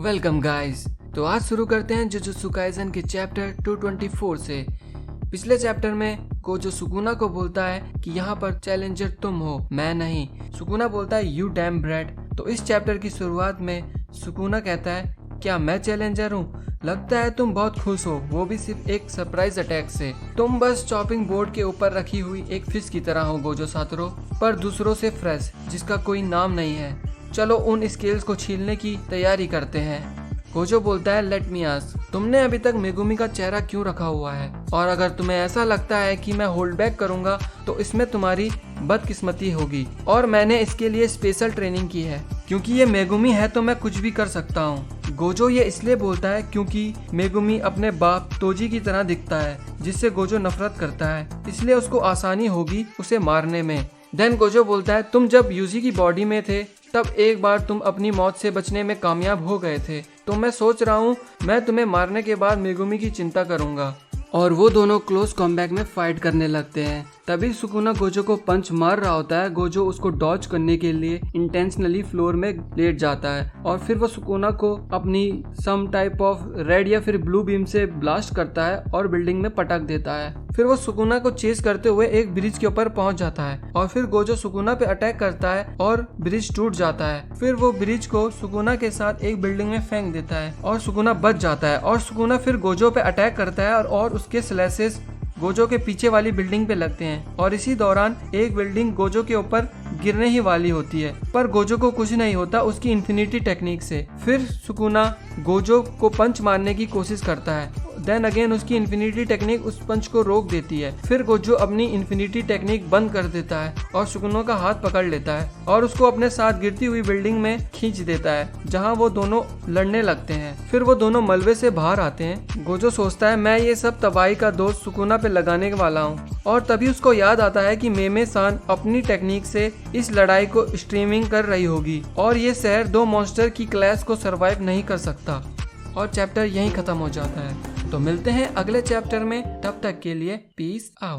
Welcome guys. तो आज शुरू करते हैं जुजुत्सु काइसेन के चैप्टर 224 से। पिछले चैप्टर में गोजो सुकुना को बोलता है कि यहाँ पर चैलेंजर तुम हो, मैं नहीं। सुकुना बोलता है यू डैम ब्रेड। तो इस चैप्टर की शुरुआत में सुकुना कहता है क्या मैं चैलेंजर हूँ? लगता है तुम बहुत खुश हो, वो भी सिर्फ एक सरप्राइज अटैक से। तुम बस चॉपिंग बोर्ड के ऊपर रखी हुई एक फिश की तरह हो गोजो सातोरू, पर दूसरों से फ्रेश, जिसका कोई नाम नहीं है। चलो उन स्केल्स को छीलने की तैयारी करते हैं। गोजो बोलता है लेट मी आस्क, तुमने अभी तक मेगुमी का चेहरा क्यों रखा हुआ है? और अगर तुम्हें ऐसा लगता है कि मैं होल्ड बैक करूंगा तो इसमें तुम्हारी बदकिस्मती होगी, और मैंने इसके लिए स्पेशल ट्रेनिंग की है। क्योंकि ये मेगुमी है तो मैं कुछ भी कर सकता हूँ। गोजो ये इसलिए बोलता है क्योंकि मेगुमी अपने बाप तोजी की तरह दिखता है, जिससे गोजो नफरत करता है, इसलिए उसको आसानी होगी उसे मारने में। देन गोजो बोलता है तुम जब यूजी की बॉडी में थे तब एक बार तुम अपनी मौत से बचने में कामयाब हो गए थे, तो मैं सोच रहा हूँ मैं तुम्हें मारने के बाद मेगुमी की चिंता करूंगा। और वो दोनों क्लोज कॉम्बैट में फाइट करने लगते हैं। तभी सुकुना गोजो को पंच मार रहा होता है। गोजो उसको डॉज करने के लिए इंटेंशनली फ्लोर में लेट जाता है और फिर वो सुकुना को अपनी सम टाइप ऑफ रेड या फिर ब्लू बीम से ब्लास्ट करता है और बिल्डिंग में पटक देता है। फिर वो सुकुना को चेस करते हुए एक ब्रिज के ऊपर पहुंच जाता है और फिर गोजो सुकुना पे अटैक करता है और ब्रिज टूट जाता है। फिर वो ब्रिज को सुकुना के साथ एक बिल्डिंग में फेंक देता है और सुकुना बच जाता है। और सुकुना फिर गोजो पे अटैक करता है और उसके स्लैशेस गोजो के पीछे वाली बिल्डिंग पे लगते हैं। और इसी दौरान एक बिल्डिंग गोजो के ऊपर गिरने ही वाली होती है, पर गोजो को कुछ नहीं होता उसकी इन्फिनिटी टेक्निक से। फिर सुकुना गोजो को पंच मारने की कोशिश करता है, देन अगेन उसकी इन्फिनिटी टेक्निक उस पंच को रोक देती है। फिर गोजो अपनी इन्फिनिटी टेक्निक बंद कर देता है और सुकुना का हाथ पकड़ लेता है और उसको अपने साथ गिरती हुई बिल्डिंग में खींच देता है, जहां वो दोनों लड़ने लगते हैं। फिर वो दोनों मलबे से बाहर आते हैं। गोजो सोचता है मैं ये सब तबाही का दोष सुकुना पे लगाने वाला हूँ, और तभी उसको याद आता है कि मेमे सान अपनी टेक्निक से इस लड़ाई को स्ट्रीमिंग कर रही होगी और ये शहर दो मॉन्स्टर की क्लैश को सरवाइव नहीं कर सकता। और चैप्टर यहीं खत्म हो जाता है। तो मिलते हैं अगले चैप्टर में, तब तक के लिए पीस आउट।